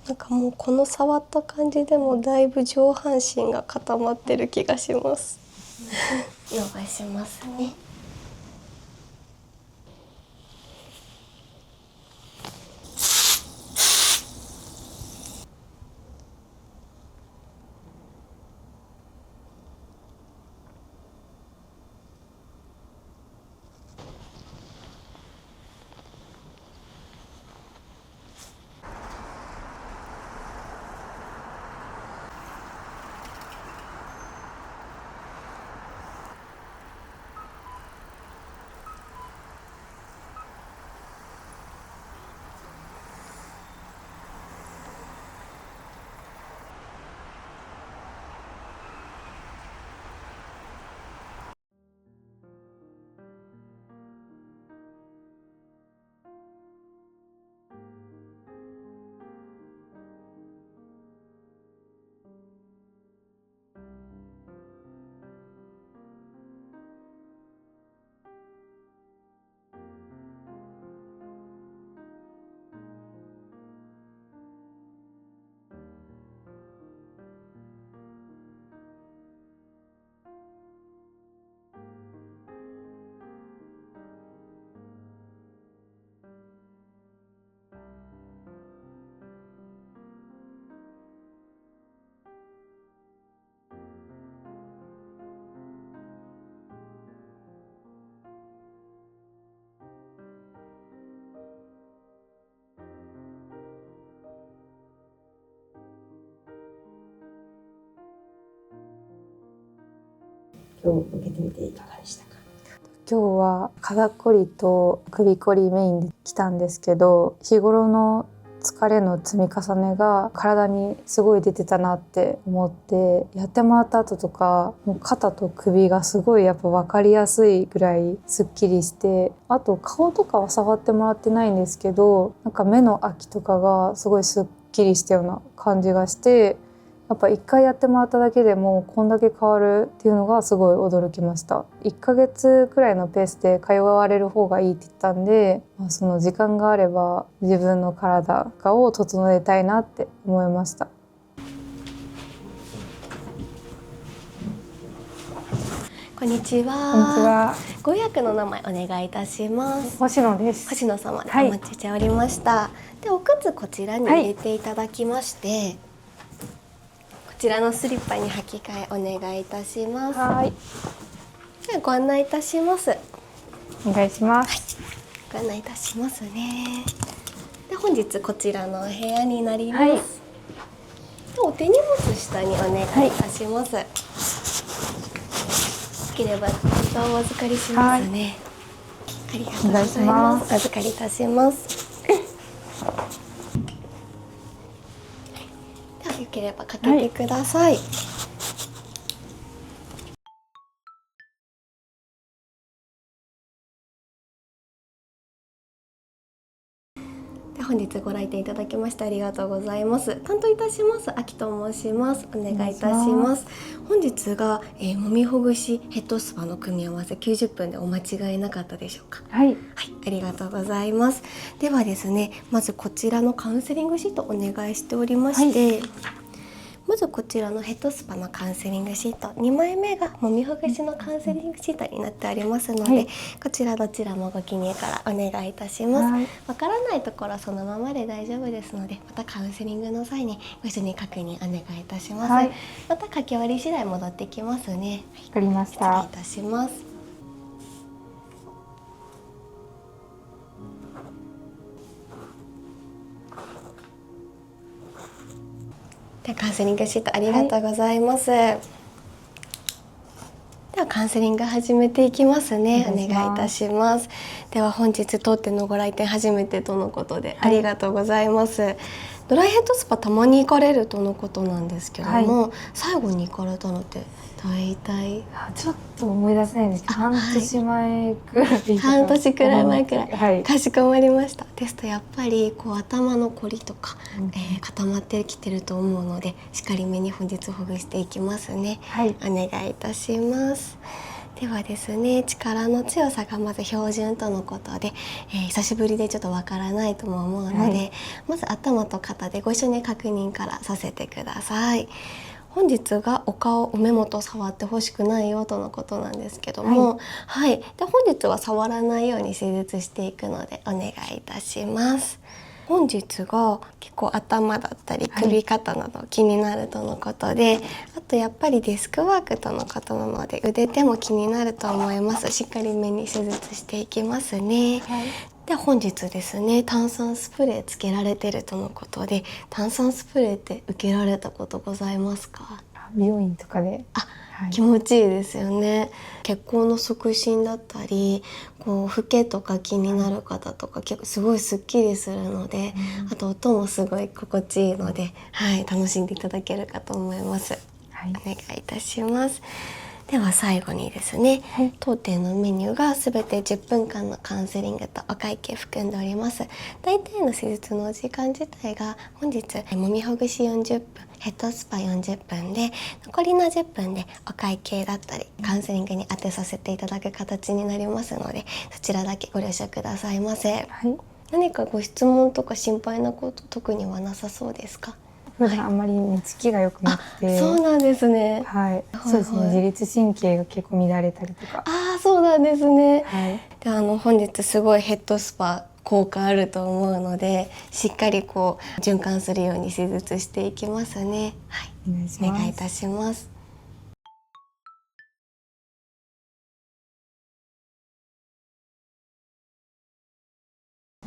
なんかもうこの触った感じでもだいぶ上半身が固まってる気がします。伸ばしますね。今日受けてみていかがでしたか？今日は肩こりと首こりメインで来たんですけど、日頃の疲れの積み重ねが体にすごい出てたなって思って、やってもらった後とかもう肩と首がすごいやっぱ分かりやすいぐらいすっきりして、あと顔とかは触ってもらってないんですけど、なんか目の秋とかがすごいすっきりしたような感じがして、やっぱ1回やってもらっただけでもこんだけ変わるっていうのがすごい驚きました。1ヶ月くらいのペースで通われる方がいいって言ったんで、その時間があれば自分の体を整えたいなって思いました。こんにちは。こんにちは。ご予約の名前お願いいたします。星野です。星野様でお待ちしておりました。で、お靴こちらに入れていただきまして、こちらのスリッパに履き替えお願いいたします。はい。ではご案内いたします。お願いします。ご案内いたしますね。で、本日こちらのお部屋になります。で、お手荷物下にお願いいたします。よければお預かりしますね。ありがとうございます。お預かりいたします。ではよければかけてください。本日ご来店いただきましてありがとうございます。担当いたします秋と申します。お願いいたします。本日が、もみほぐしヘッドスパの組み合わせ90分でお間違いなかったでしょうか？はい、ありがとうございます。ではですね、まずこちらのカウンセリングシートお願いしておりまして、まずこちらのヘッドスパのカウンセリングシート2枚目がもみほぐしのカウンセリングシートになっておりますので、こちらどちらもご記入からお願いいたします。わからないところはそのままで大丈夫ですので、またカウンセリングの際にご一緒に確認お願いいたします。また書き終わり次第戻ってきますね。わかりました。失礼いたします。カウンセリングシートありがとうございます。ではカウンセリング始めていきますね。お願いいたします。では本日当店のご来店初めてとのことでありがとうございます。ドライヘッドスパたまに行かれるとのことなんですけども、最後に行かれたのって大体ちょっと思い出せないんですけど、半年前くらい。半年くらい前くらい、かしこまりました。ですとやっぱりこう頭のこりとか、固まってきてると思うので、しっかりめに本日ほぐしていきますね。お願いいたします。ではですね、力の強さがまず標準とのことで、久しぶりでちょっとわからないとも思うので、はい、まず頭と肩でご一緒に確認からさせてください。本日がお顔、お目元触ってほしくないよとのことなんですけども、はい、で本日は触らないように施術していくのでお願いいたします。本日が結構頭だったり首肩など気になるとのことで、あとやっぱりデスクワークとのことなので腕手も気になると思います。しっかりめに手術していきますね。で本日ですね、炭酸スプレーつけられてるとのことで、炭酸スプレーって受けられたことございますか？美容院とかで、気持ちいいですよね。血行の促進だったり、こう老けとか気になる方とか結構すごいスッキリするので、あと音もすごい心地いいので、はい、楽しんでいただけるかと思います。お願いいたします。では最後にですね、当店のメニューがすべて10分間のカウンセリングとお会計含んでおります。大体の施術のお時間自体が本日もみほぐし40分、ヘッドスパ40分で、残りの10分でお会計だったりカウンセリングに当てさせていただく形になりますので、そちらだけご了承くださいませ。何かご質問とか心配なこと特にはなさそうですか？普段あんまり寝つきが良くなくて、そうなんですね。そうですね、自律神経が結構乱れたりとか。そうなんですね。で本日すごいヘッドスパ効果あると思うので、しっかりこう循環するように施術していきますね。はい、お願いいたします。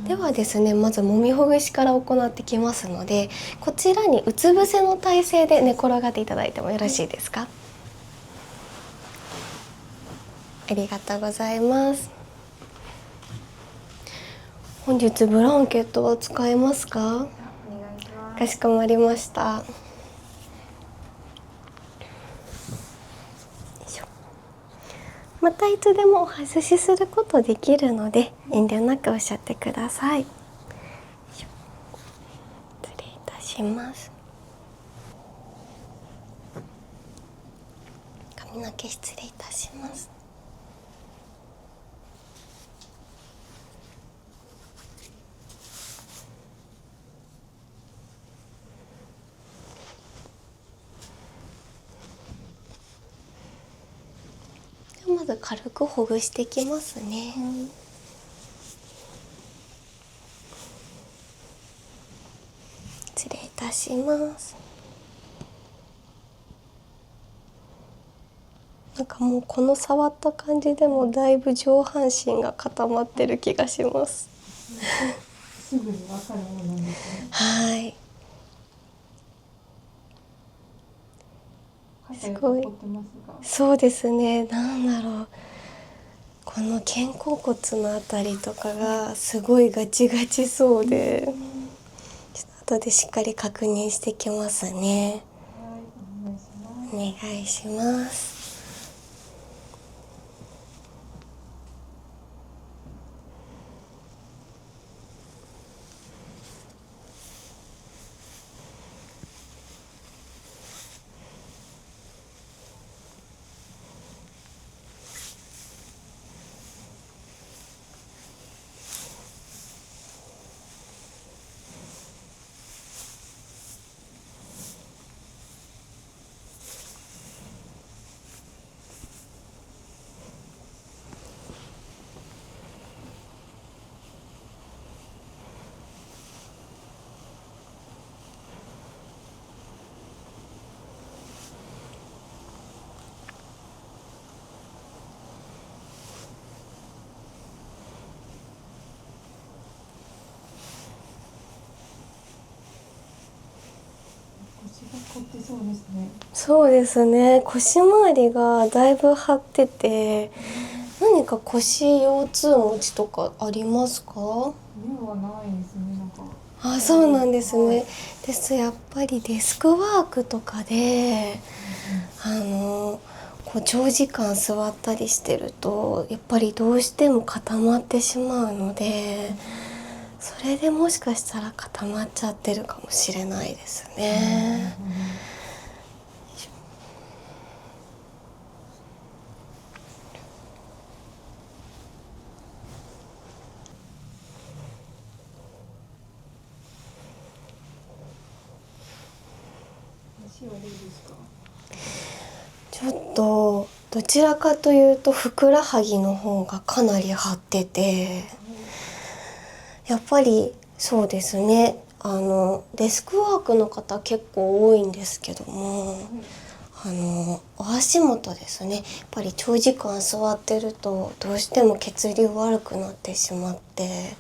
ではですね、まずもみほぐしから行ってきますので、こちらにうつ伏せの体勢で寝転がっていただいてもよろしいですか？ありがとうございます。本日ブランケットは使えますか？お願いします。かしこまりました。またいつでもお外しすることできるので遠慮なくおっしゃってください。失礼いたします。髪の毛失礼いたします。まず軽くほぐしていきますね。失礼いたします。なんかもうこの触った感じでもだいぶ上半身が固まってる気がします。すぐに分かるものなんですね。はい。すごい。そうですね。なんだろう。この肩甲骨のあたりとかがすごいガチガチそうで、ちょっと後でしっかり確認してきますね。お願いします。そうですね。腰回りがだいぶ張ってて、何か腰腰痛持ちとかありますか？目はないですね。そうなんですね。やっぱりデスクワークとかで、こう長時間座ったりしてるとやっぱりどうしても固まってしまうので、それでもしかしたら固まっちゃってるかもしれないですね。足はどうですか？ちょっとどちらかというとふくらはぎの方がかなり張ってて、やっぱりそうですね、デスクワークの方結構多いんですけども、お足元ですね、やっぱり長時間座ってるとどうしても血流悪くなってしまって、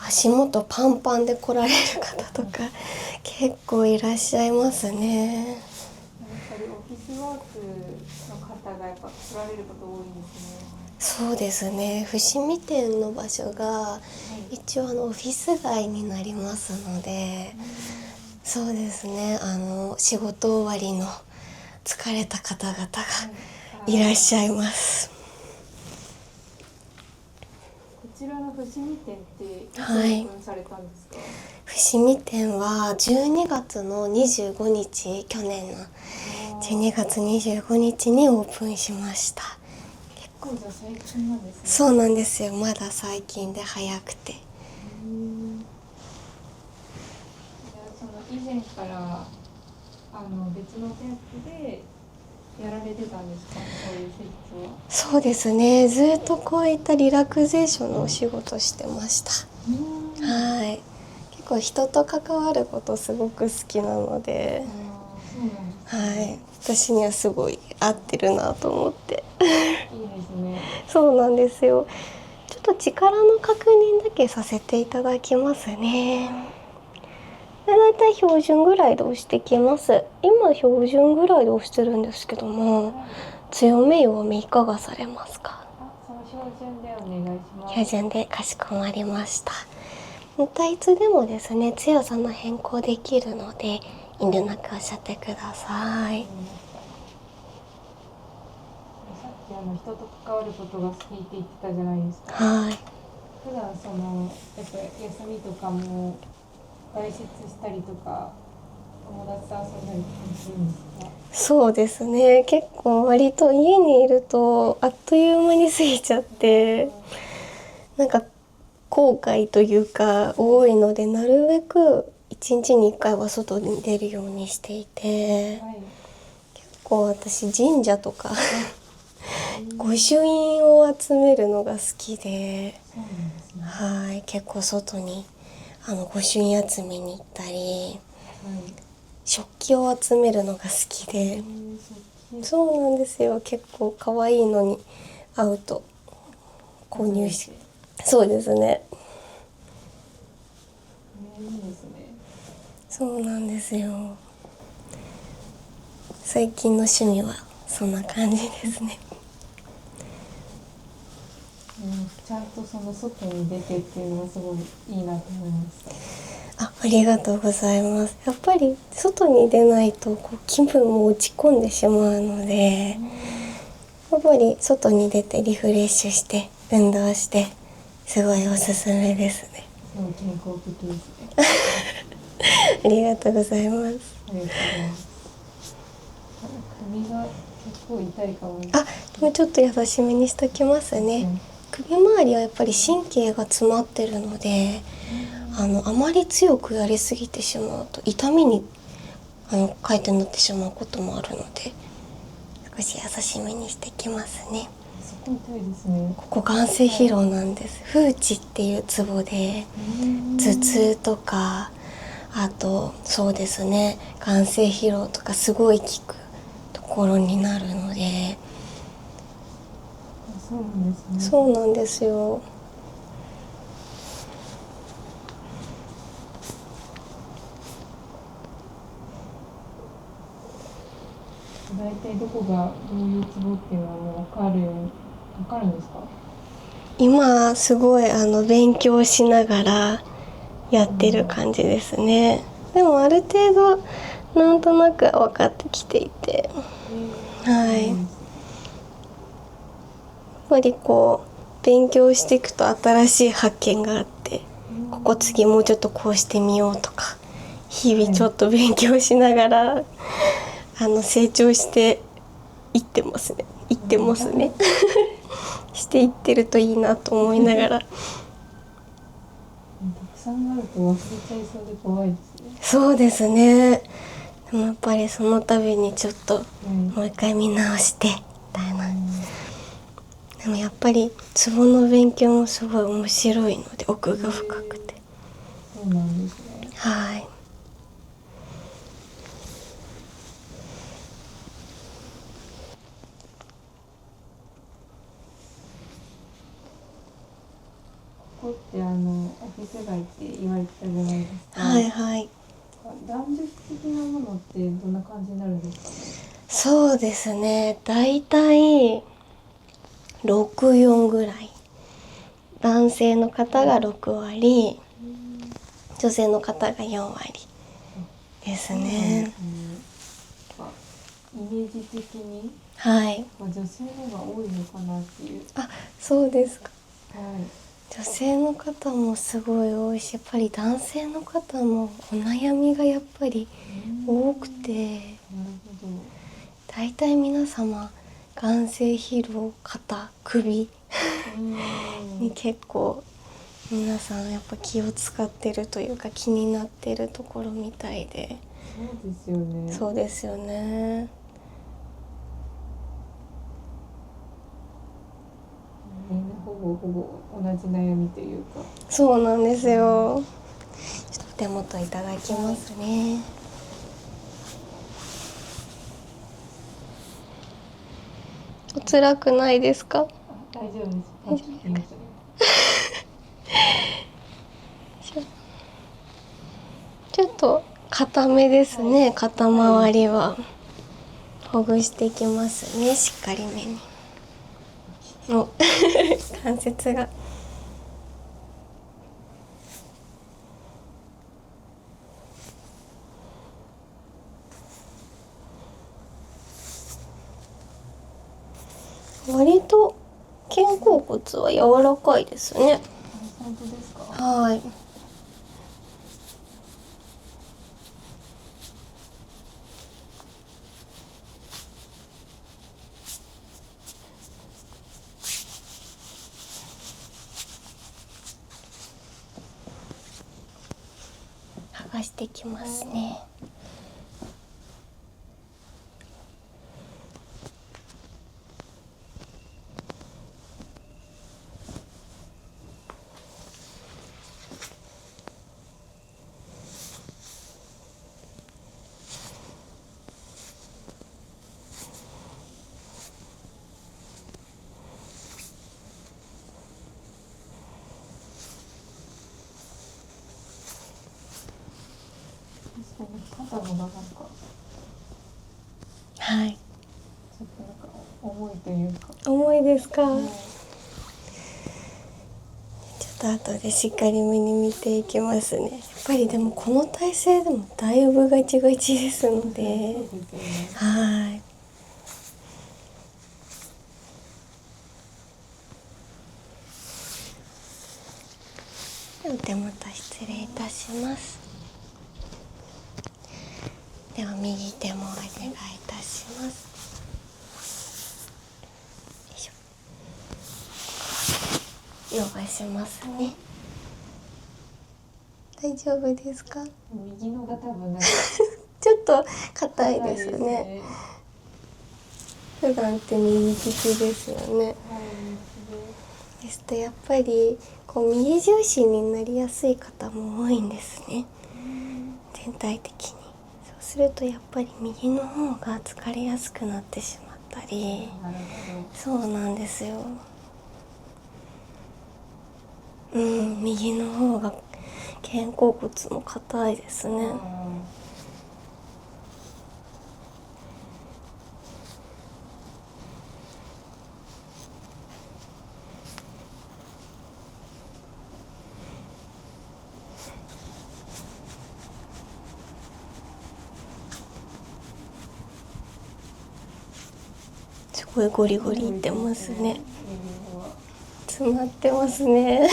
足元パンパンで来られる方とか結構いらっしゃいますね。やっぱりオフィスワークの方がやっぱ来られること多いんですね。そうですね、伏見店の場所が一応オフィス街になりますので、そうですね、仕事終わりの疲れた方々がいらっしゃいます。こちらの伏見店っていつオはいープンされたんですか？伏見店は12月の25日、去年の12月25日にオープンしました。結構じゃあ最近なんですね。そうなんですよ、まだ最近で早くて。じゃあその以前から別の店舗でやられてたんですか？そういう施術は。そうですね、ずっとこういったリラクゼーションのお仕事してました。はい、結構人と関わることすごく好きなので、そうなんですね。はい、私にはすごい合ってるなと思っていいですね。そうなんですよ。ちょっと力の確認だけさせていただきますね。で、だいたい標準ぐらいで押してきます。今標準ぐらいで押してるんですけども、強め弱めいかがされますか？その標準でお願いします。標準でかしこまりました。またいつでもですね、強さの変更できるので遠慮なくおっしゃってください。さっき人と関わることが好きって言ってたじゃないですか。はい。普段やっぱ休みとかも外出したりとか友達と遊んだりとかするんですか？そうですね、結構割と家にいるとあっという間に過ぎちゃって、なんか後悔というか多いので、なるべく1日に1回は外に出るようにしていて、はい。結構私神社とか御朱印を集めるのが好きで、そうなんですね。はい、結構外に御朱印集めに行ったり、食器を集めるのが好きで、そうなんですよ、結構可愛いのに会うと購入し、そうですね、いいですね。そうなんですよ。最近の趣味はそんな感じですね。ちゃんとその外に出てっていうのがすごいいいなと思います。ありがとうございます。やっぱり外に出ないと気分も落ち込んでしまうので、やっぱり外に出てリフレッシュして運動してすごいおすすめですね。すごい健康的ですね。ありがとうございます。ありがとうございます。首が結構痛いかも。もうちょっと優しめにしときますね。首周りはやっぱり神経が詰まってるので、あまり強くやりすぎてしまうと痛みに回転になってしまうこともあるので、少し優しめにしてきますね。そこ痛いですね。ここ眼性疲労なんです。風池っていうツボで頭痛とか、あとそうですね、眼性疲労とかすごい効くところになるので。そうなんですね。そうなんですよ。大体どこがどういうツボっていうのはもう分かるんですか？今すごい勉強しながらやってる感じですね。でもある程度なんとなく分かってきていて、はい。やっぱり勉強していくと新しい発見があって、ここ次もうちょっとこうしてみようとか、日々ちょっと勉強しながら成長していってますね。していってるといいなと思いながら。たくさんあると忘れちゃいそうで怖いですね。そうですね。ででもやっぱりその度にちょっともう一回見直してみたいな。でもやっぱり壺の勉強もすごい面白いので奥が深くて。そうなんですね。はい。ここってオフィス街って言われてたじゃないですか。はいはい。男女的なものってどんな感じになるんですかね。そうですね。だいたい64ぐらい。男性の方が6割、女性の方が4割ですね。イメージ的に、はい。女性の方が多いのかなっていう。あ、そうですか。はい。女性の方もすごい多いし、やっぱり男性の方もお悩みがやっぱり多くて、なるほど。大体皆様眼性疲労、肩、首に結構皆さんやっぱ気を使ってるというか気になってるところみたいで。そうですよね。そうですよね。みんなほぼ同じ悩みというか。そうなんですよ。ちょっと手元いただきますね。お辛くないですか？大丈夫です。パッと聞きましたね。ちょっと硬めですね、肩周りは。ほぐしていきますね、しっかりめに。お関節が。割と肩甲骨は柔らかいですね。本当ですか？はい。剥がしていきますね。確かに肩のがなんかはい。ちょっとなんか重いというか。重いですか？はい。ちょっと後でしっかりめに見ていきますね。やっぱりでもこの体勢でもだいぶガチガチですので。そうですよね。はい。お手元失礼いたします。では右手もお願いいたします。よいしょ。伸ばしますね。大丈夫ですか？右のが多分なんかちょっと硬いですね。普段って右利きですよね。はい。ですとやっぱりこう右重心になりやすい方も多いんですね。全体的に。そうするとやっぱり右の方が疲れやすくなってしまったり。なるそうなんですよ。右の方が肩甲骨も硬いですね。ほど。すごいゴリゴリいってますね。詰まってますね。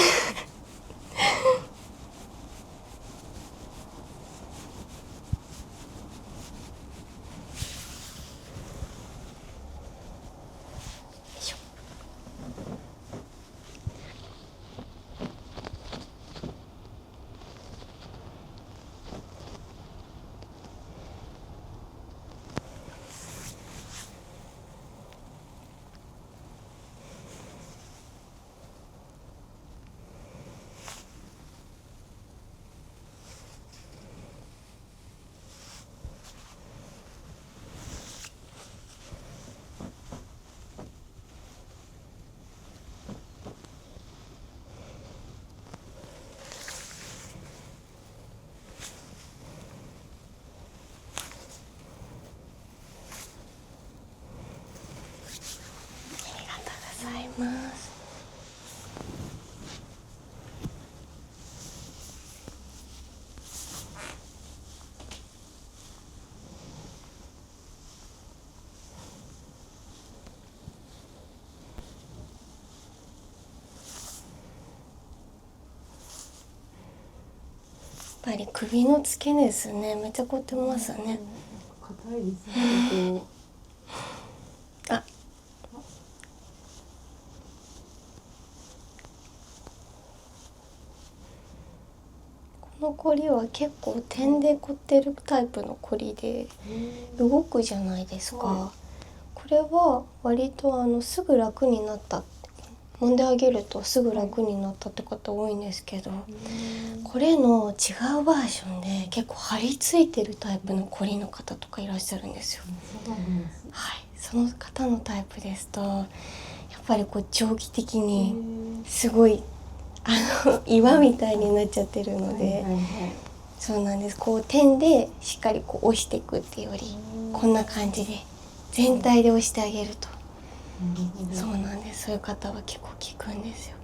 ぱり首の付け根ですね。めっちゃ凝ってますね。硬いですね。こあ、この凝りは結構点で凝ってるタイプの凝りで動くじゃないですか。はこれは割とすぐ楽になった、揉んであげるとすぐ楽になったって方多いんですけど、これの違うバージョンで結構張り付いてるタイプの凝りの方とかいらっしゃるんですよ。そうなんです。はい、その方のタイプですとやっぱりこう定規的にすごい岩みたいになっちゃってるので、はいはいはい。そうなんです。こう点でしっかりこう押していくっていうよりこんな感じで全体で押してあげると、そうなんです。そういう方は結構効くんですよ。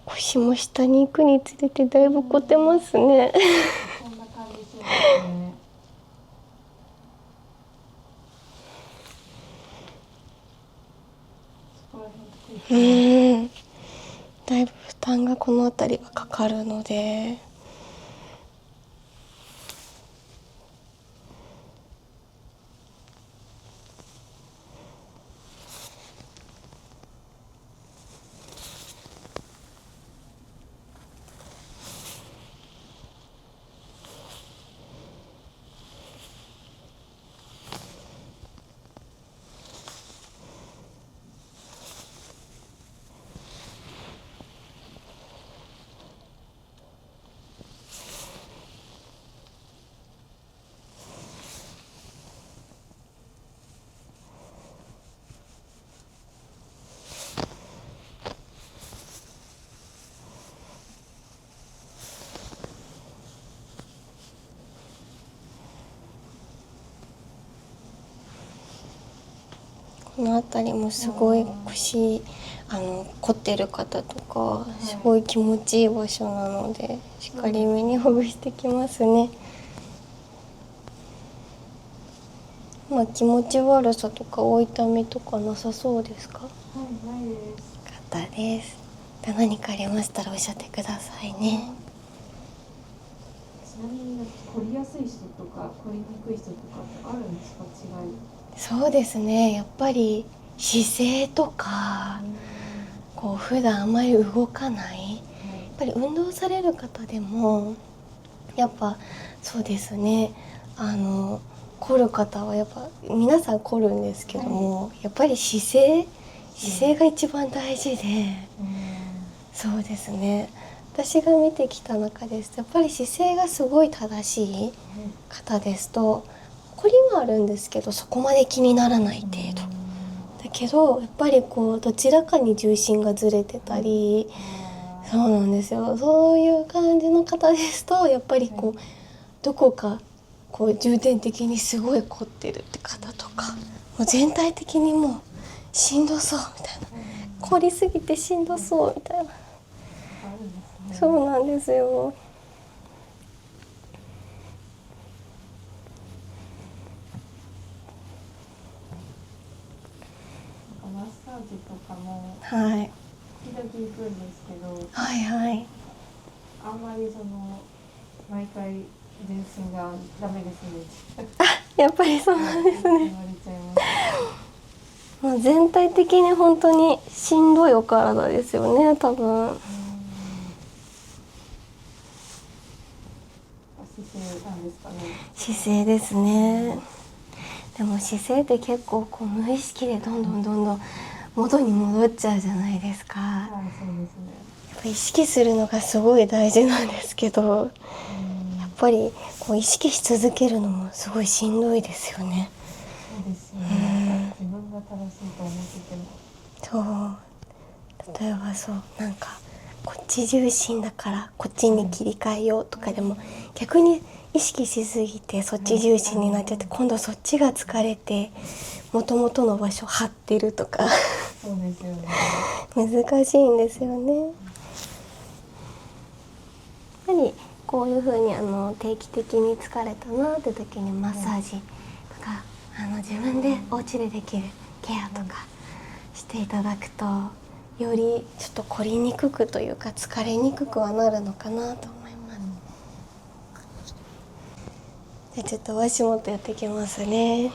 腰も下に行くにつれてだいぶ凝ってますね。こんな感じしますね。そこら辺得意ですね。だいぶ負担がこの辺りはかかるので、この辺りもすごい腰凝ってる方とかすごい気持ちいい場所なのでしっかりめにほぐしてきますね。まあ気持ち悪さとかお痛みとかなさそうですか？はい、ないです。よかったです。で何かありましたらおっしゃってくださいね。ちなみに凝りやすい人とか凝りにくい人とかってあるんですか、違い？そうですね、やっぱり姿勢とかこう普段あまり動かない、やっぱり運動される方でもやっぱそうですね、凝る方はやっぱ皆さん凝るんですけども、やっぱり姿勢が一番大事で、そうですね、私が見てきた中ですとやっぱり姿勢がすごい正しい方ですと凝りはあるんですけどそこまで気にならない程度だけど、やっぱりこうどちらかに重心がずれてたり、そうなんですよ、そういう感じの方ですとやっぱりこうどこかこう重点的にすごい凝ってるって方とか、もう全体的にもうしんどそうみたいな、凝りすぎてしんどそうみたいな、そうなんですよ。マッサージとかもはい、時々行くんですけど、はいはい。あんまり毎回全身がダメですね。やっぱりそうなんです言わね。れちゃいます。もう全体的に本当にしんどいお体ですよね、多分。姿勢なんですかね。姿勢ですね。でも姿勢って結構こう無意識でどんどんどんどん元に戻っちゃうじゃないですか。はい、そうですね。やっぱ意識するのがすごい大事なんですけど、やっぱりこう意識し続けるのもすごいしんどいですよね。そうですよね。自分が正しいと思ってても。そう、例えばそうなんかこっち重心だからこっちに切り替えようとかでも、逆に意識しすぎてそっち重心になっちゃって、今度そっちが疲れて元々の場所張ってるとかそうですよね。難しいんですよね。やっぱりこういう風に定期的に疲れたなって時にマッサージとか、自分でお家でできるケアとかしていただくと、よりちょっと凝りにくくというか疲れにくくはなるのかなと思います。じゃあちょっと足元やっていきますね。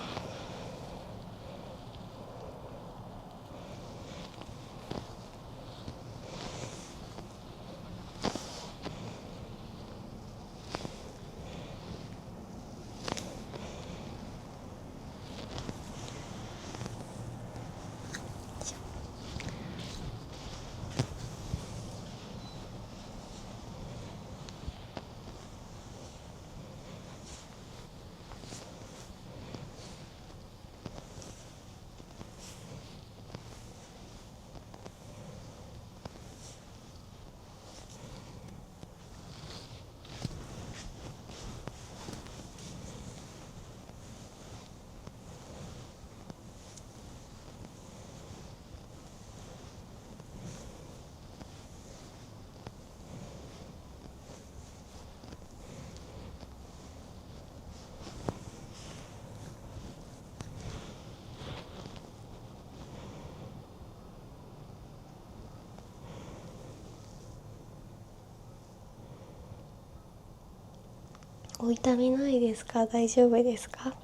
お痛みないですか？大丈夫ですか？はい。よ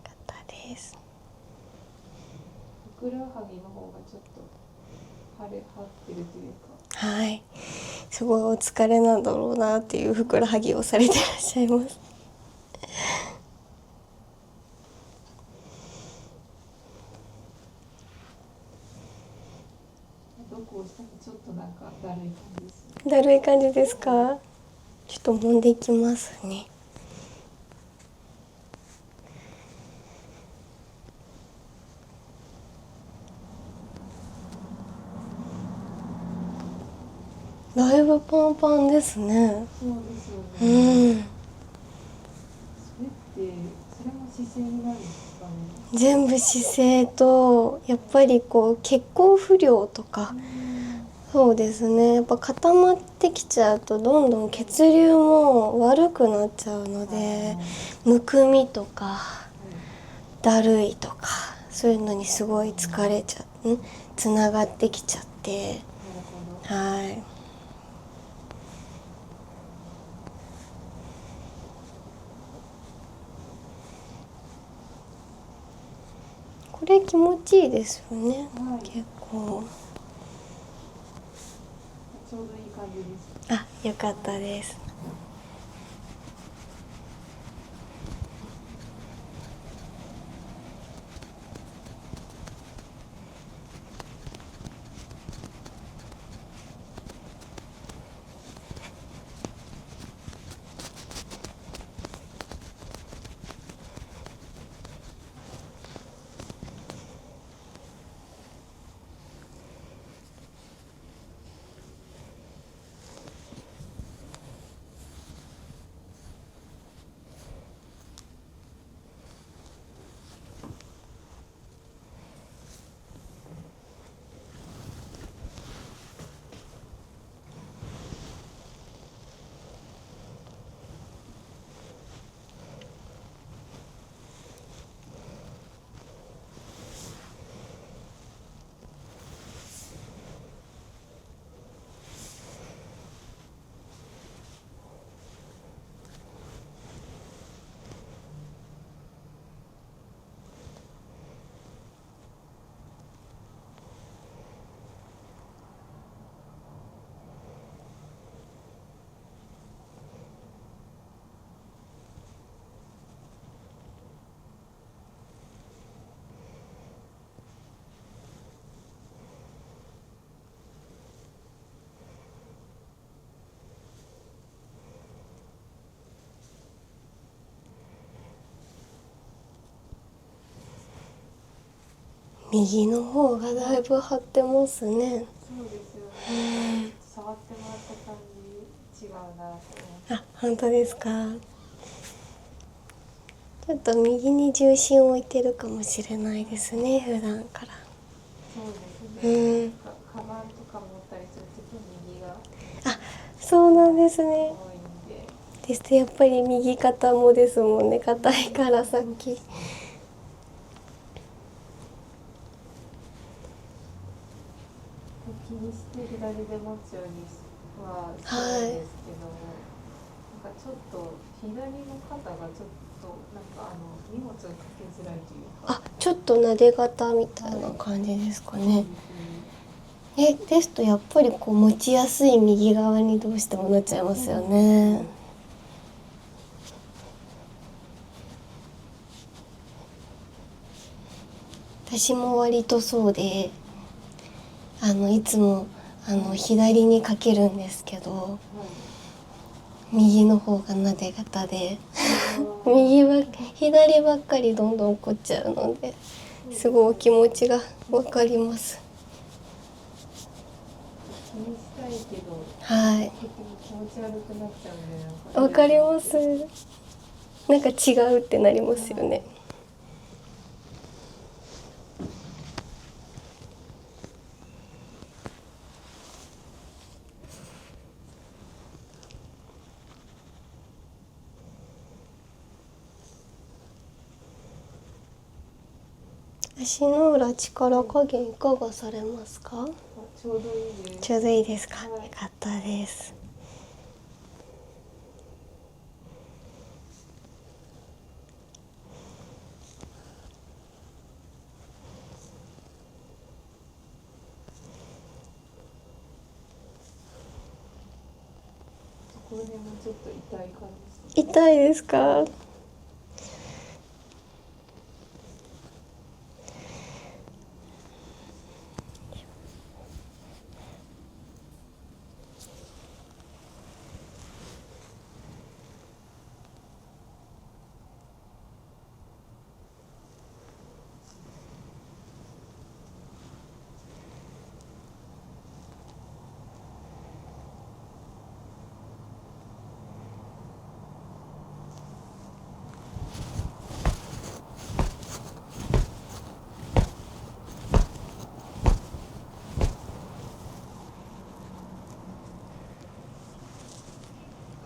かったです。ふくらはぎの方がちょっと張ってるというか。はい、すごいお疲れなんだろうなっていうふくらはぎをされてらっしゃいます。どこを押してもちょっとなんかだるい感じですね。だるい感じですか？ちょっと揉んでいきますね。だいぶパンパンですね。そうですようね。ん。それも姿勢になるんですかね。全部姿勢とやっぱりこう血行不良とか、そうですね、やっぱ固まってきちゃうとどんどん血流も悪くなっちゃうので、むくみとかだるいとかそういうのにすごい疲れちゃうつながってきちゃって、なるほど。はい。これ気持ちいいですよね、はい、結構。ちょうどいい感じです。あ、よかったです。右の方がだいぶ張ってますね。そうですよね。触ってもらった感じ違うなと思って。あ、本当ですか。ちょっと右に重心を置いてるかもしれないですね、普段から。そうですね。カバンとか持ったりするとき右があ、そうなんですね。多いんで。ですとやっぱり右肩もですもんね、硬いからさっき。気にして左で持つようにはしてるんですけど、なんかちょっと左の肩がちょっと荷物がかけづらいというか。あ、ちょっと撫で肩みたいな感じですかね。ですとやっぱりこう持ちやすい右側にどうしてもなっちゃいますよね。私も割とそうで、いつも左にかけるんですけど、右の方が撫で肩で左ばっかりどんどん凝っちゃうので、すごいお気持ちがわかります。気にしたいけど、はい。気持ち悪くなっちゃうんで、わかります。なんか違うってなりますよね。足の裏力加減いかがされますか？ちょうどいいです。ちょうどいいですか？はいよかったです。この辺もちょっと痛い感じです。痛いですか？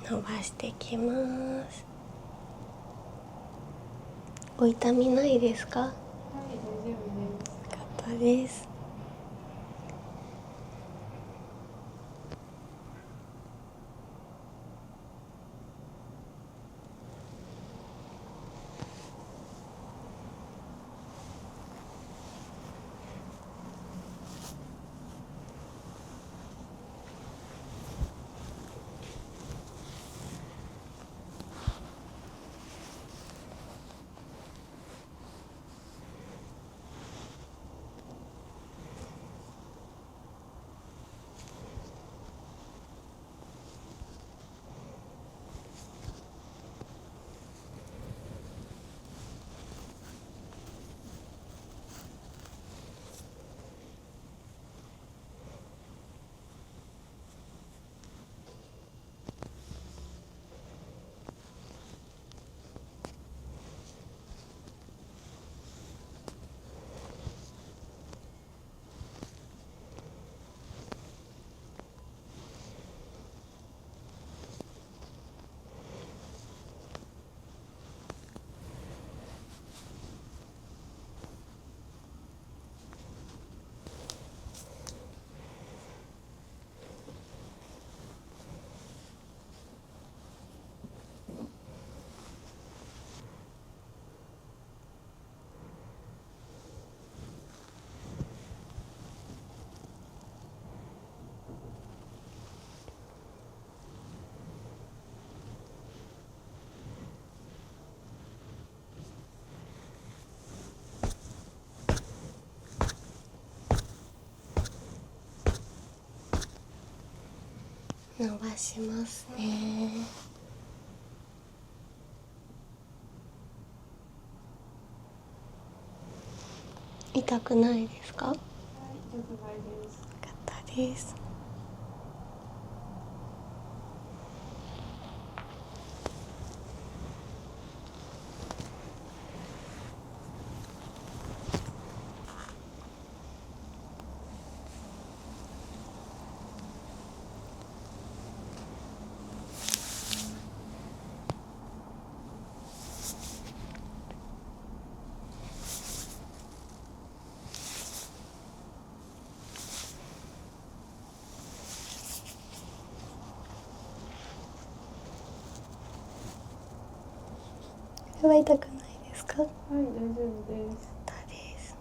伸ばしていきます。お痛みないですか？はい、大丈夫です。よかったです。伸ばしますね。痛くないですか？よはい、よくないです。かったです。これは痛くないですか？はい、大丈夫です。痛です。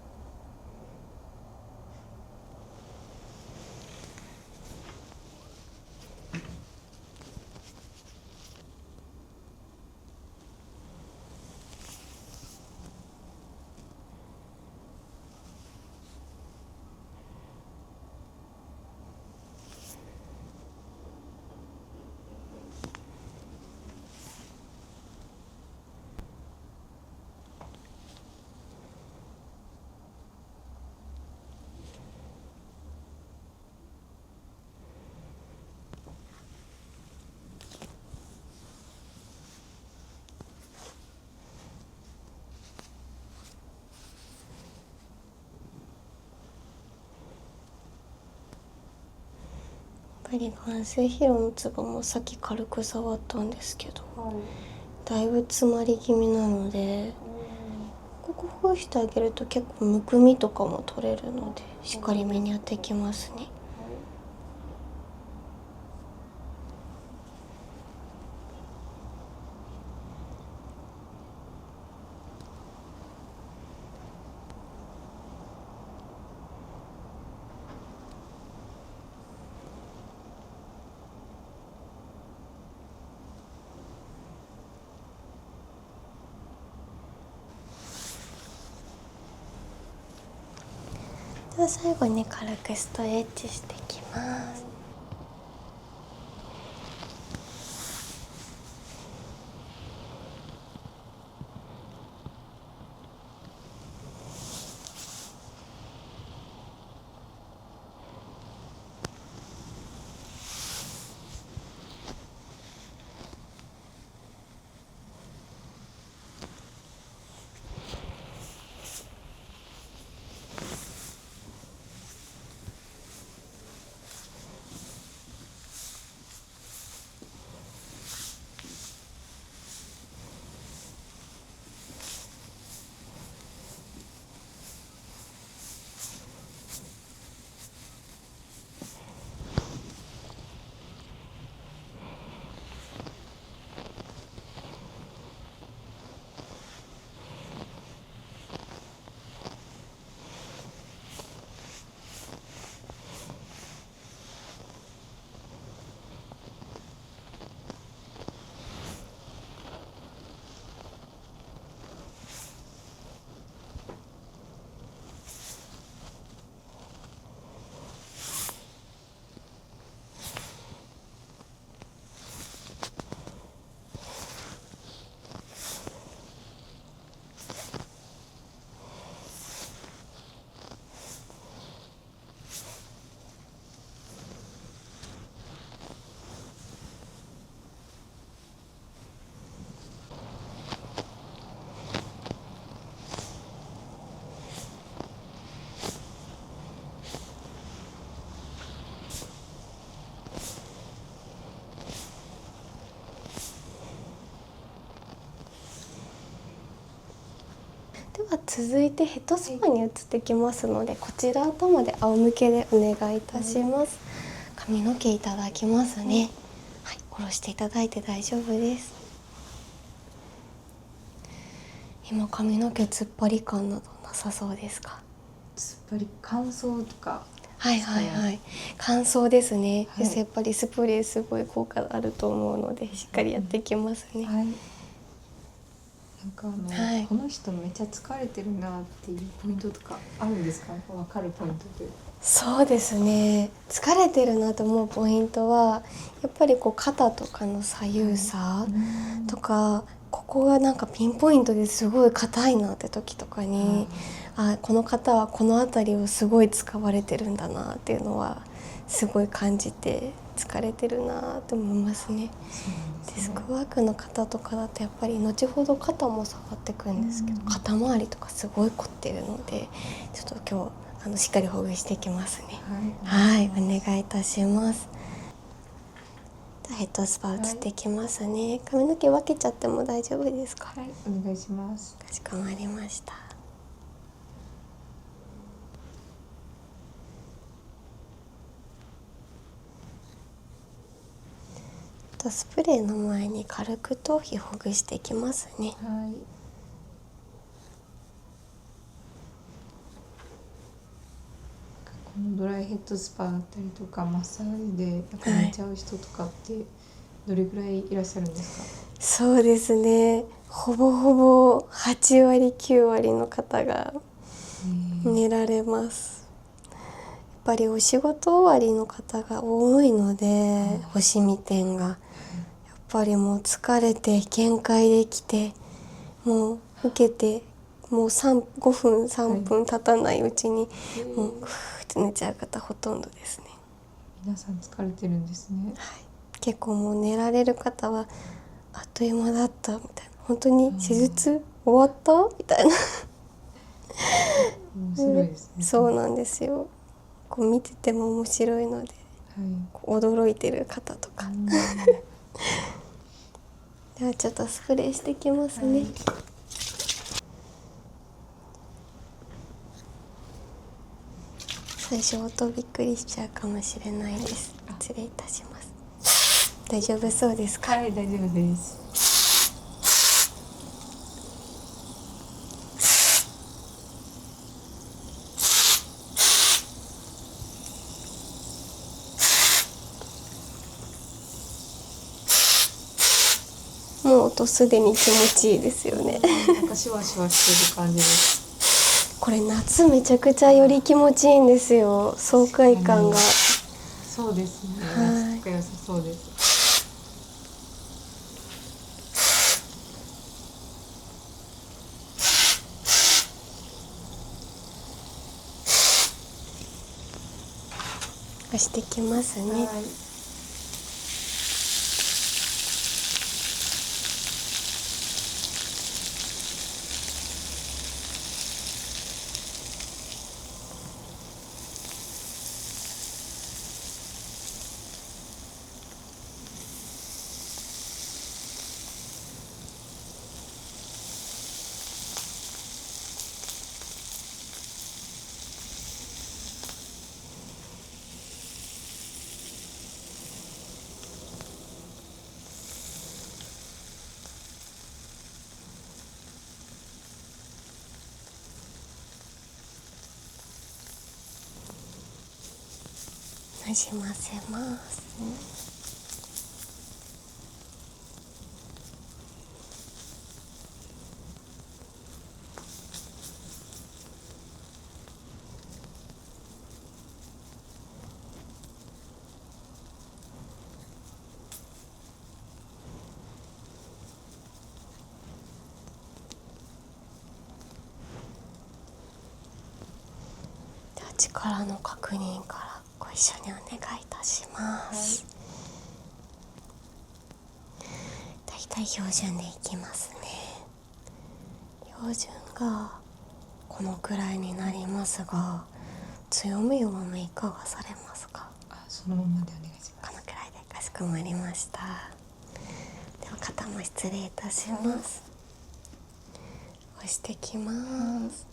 やっぱり眼性疲労のツボもさっき軽く触ったんですけど、はい。だいぶ詰まり気味なので、ここほぐしてあげると結構むくみとかも取れるので、しっかりめにやっていきますね。では最後に軽くストレッチしていきます。では続いてヘッドスパに移ってきますので、こちら頭で仰向けでお願いいたします。髪の毛いただきますね。はい、下ろしていただいて大丈夫です。今髪の毛突っ張り感などなさそうですか？突っ張り乾燥とか。はいはいはい、乾燥ですね。はい、やっぱりスプレーすごい効果あると思うので、しっかりやっていきますね。はい。なんかはい、この人めっちゃ疲れてるなっていうポイントとかあるんですか？分かるポイントで。そうですね。疲れてるなと思うポイントはやっぱりこう肩とかの左右差とか、ここがなんかピンポイントですごい硬いなって時とかに、この方はこの辺りをすごい使われてるんだなっていうのはすごい感じて、疲れてるなって思いますね。デスクワークの方とかだとやっぱり後ほど肩も触ってくるんですけど、肩周りとかすごい凝ってるので、ちょっと今日しっかりほぐしていきますね。はい、お願いいたします。ヘッドスパ移ってきますね。髪の毛分けちゃっても大丈夫ですか？はい、お願いします。かしこまりました。スプレーの前に軽く頭皮ほぐしていきますね。はい。このドライヘッドスパだったりとかマッサージで寝ちゃう人とかってどれぐらいいらっしゃるんですか？そうですね。ほぼほぼ8割9割の方が寝られます。やっぱりお仕事終わりの方が多いので、星見店がやっぱりもう疲れて限界できて、もう受けてもう5分3分経たないうちにもうふーって寝ちゃう方ほとんどですね。皆さん疲れてるんですね。はい、結構もう寝られる方はあっという間だったみたいな、本当に手術終わったみたいな面白いですね。そうなんですよ。こう見てても面白いので、驚いてる方とかではちょっとスプレーしてきますね。最初音びっくりしちゃうかもしれないです。失礼いたします。大丈夫そうですか？はい、大丈夫です。もう音すでに気持ちいいですよね。なんかシュワシュワしてる感じです。これ夏めちゃくちゃより気持ちいいんですよ。爽快感が。そうですね。夏とか良さそうです。押してきますね。はい。なじませます。力の確認からご一緒にお願いいたします。だいたい標準でいきますね。標準がこのくらいになりますが、強め弱めいかがされますか？そのままでお願いします。このくらいでかしこまりました。では肩も失礼いたします。押してきます。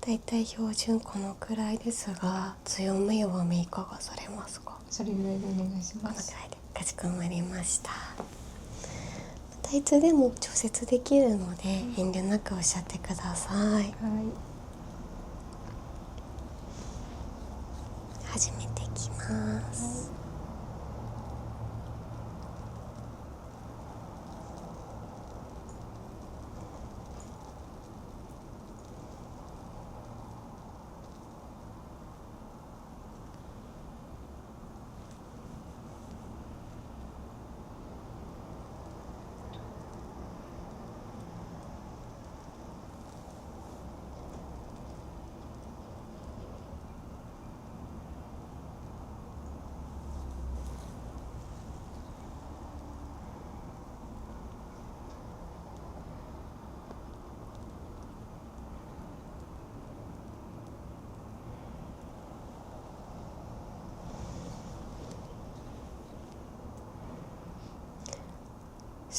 だいたい標準このくらいですが、強め弱めいかがされますか？それぐらいでお願いします。このくらいでかしこまりました。またいつでも調節できるので遠慮なくおっしゃってください。はい。始めていきます。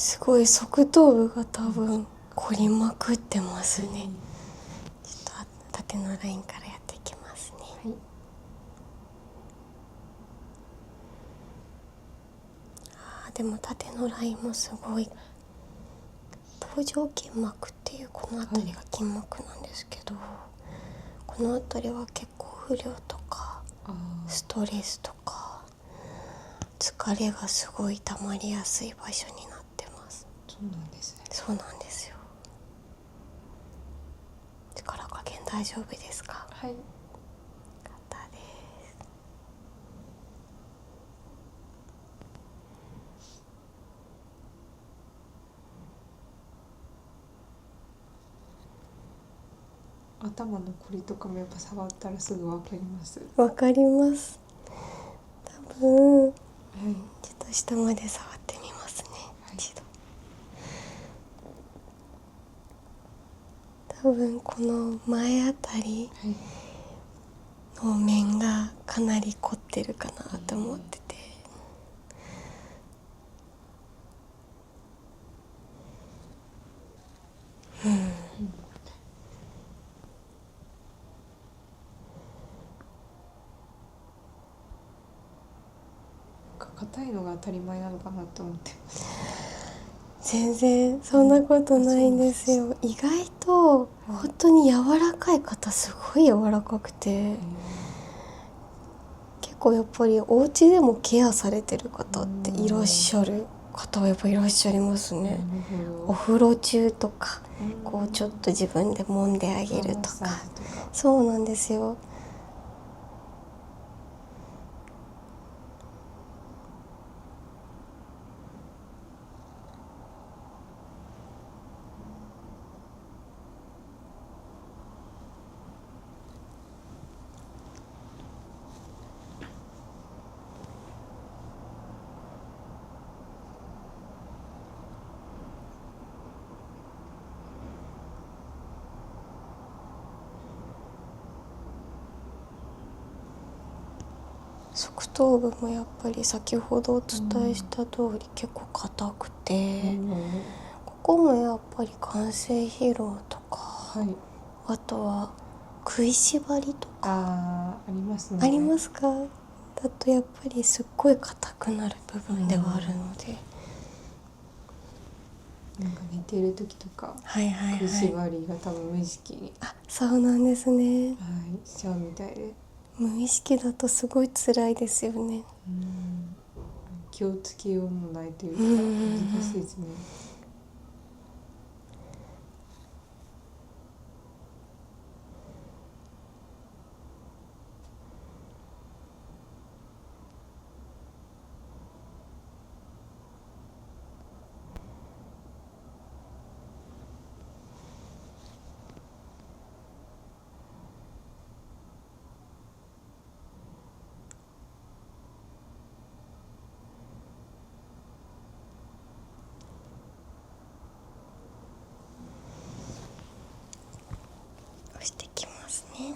すごい側頭部が多分凝りまくってますね。ちょっと縦のラインからやっていきますね。はい。でも縦のラインもすごい。頭上筋膜っていうこの辺りが筋膜なんですけど、この辺りは結構不良とかストレスとか疲れがすごい溜まりやすい場所になってます。そうなんですね。そうなんですよ。力加減大丈夫ですか？はい。よかったです。頭のこりとかもやっぱ触ったらすぐわかります。わかります。多分はい。ちょっと下まで触ってみますね、はい、一度。多分この前あたりの面がかなり凝ってるかなと思ってて、硬いのが当たり前なのかなと思ってます。全然そんなことないんですよ。意外と本当に柔らかい方すごい柔らかくて、結構やっぱりお家でもケアされてる方っていらっしゃる方はやっぱいらっしゃいますね。お風呂中とかこうちょっと自分で揉んであげるとか。そうなんですよ。側頭部もやっぱり先ほどお伝えした通り結構硬くて、ここもやっぱり眼精疲労とか、あとは食いしばりとかありますね。ありますか？だとやっぱりすっごい硬くなる部分ではあるので、なんか寝てる時とか、食いしばりが多分無意識に、そうなんですね。しちゃうみたいで、無意識だとすごい辛いですよね。気をつけようもないというか難しいですね。押してきますね。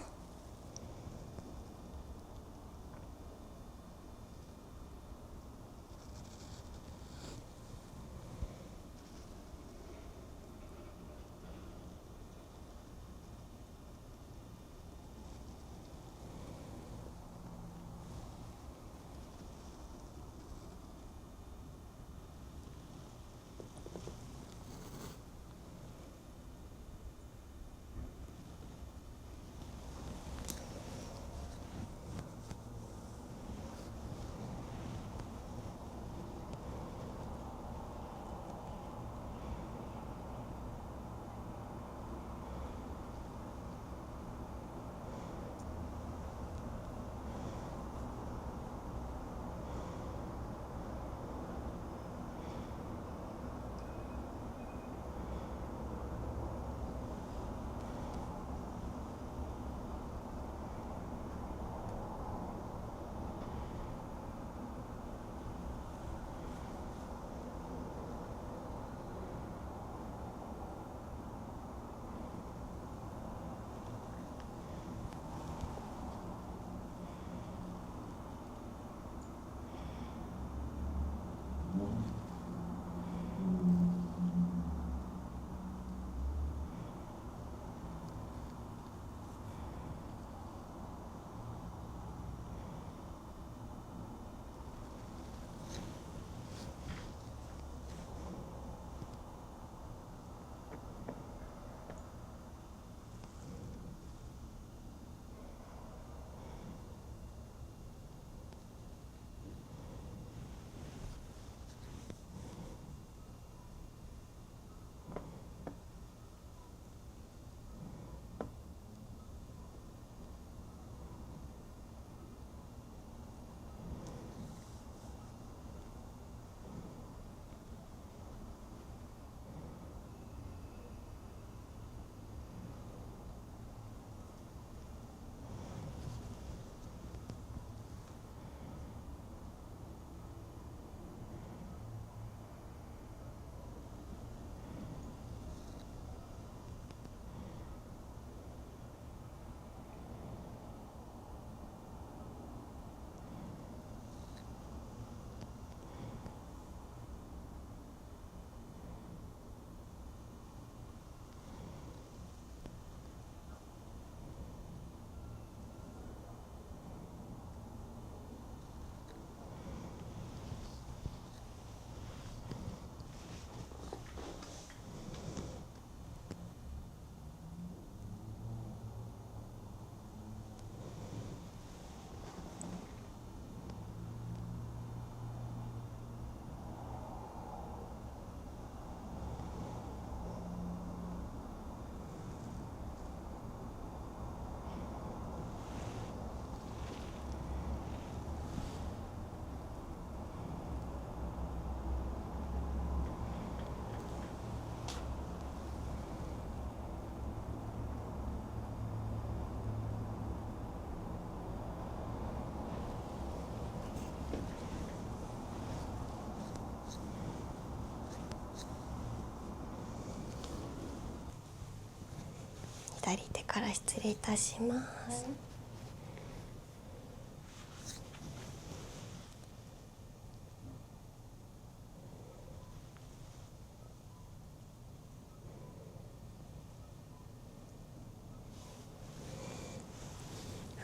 左手から失礼いたします。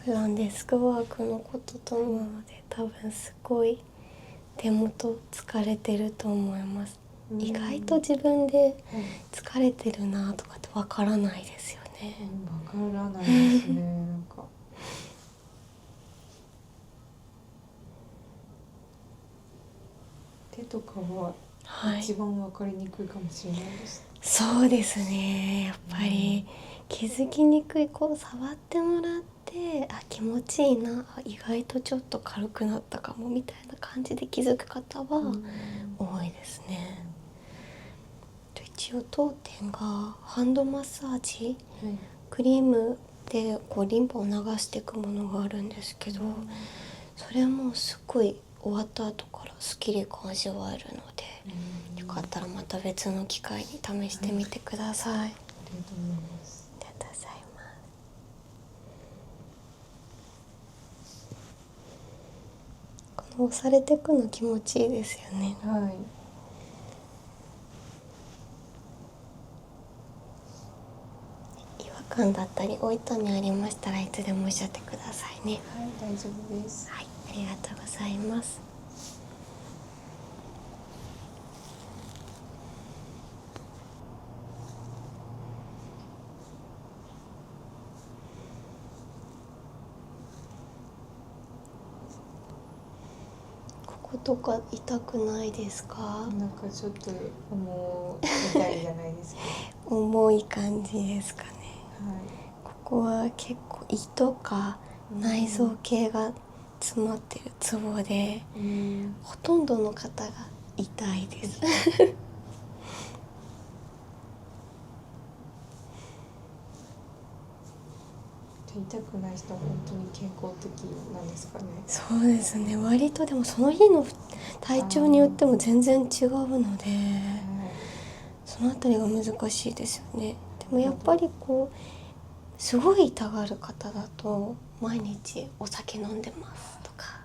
普段デスクワークのことと思うので多分すごい手元疲れてると思います。意外と自分で疲れてるなとかってわからないですよね。わからないですね。なんか手とかは一番わかりにくいかもしれないです。そうですね。やっぱり気づきにくい、こう触ってもらって、あ、気持ちいいな、あ、意外とちょっと軽くなったかもみたいな感じで気づく方は多いですね。一応当店がハンドマッサージ、クリームでこうリンパを流していくものがあるんですけど、それもすごい終わった後からすっきり感味わえるので、よかったらまた別の機会に試してみてください。ありがとうございます。ありがとうございます。この押されていくの気持ちいいですよね。はい。違和感だったりお痛みありましたらいつでもおっしゃってくださいね。はい、大丈夫です。はい、ありがとうございます。こことか痛くないですか？なんかちょっと重いじゃないですか。重い感じですかね。はい。ここは結構胃とか内臓系が詰まってるツボで、ほとんどの方が痛いです。痛くない人は本当に健康的なんですかね。そうですね。割とでもその日の体調によっても全然違うので、そのあたりが難しいですよね。でもやっぱりこうすごい痛がる方だと毎日お酒飲んでますとか、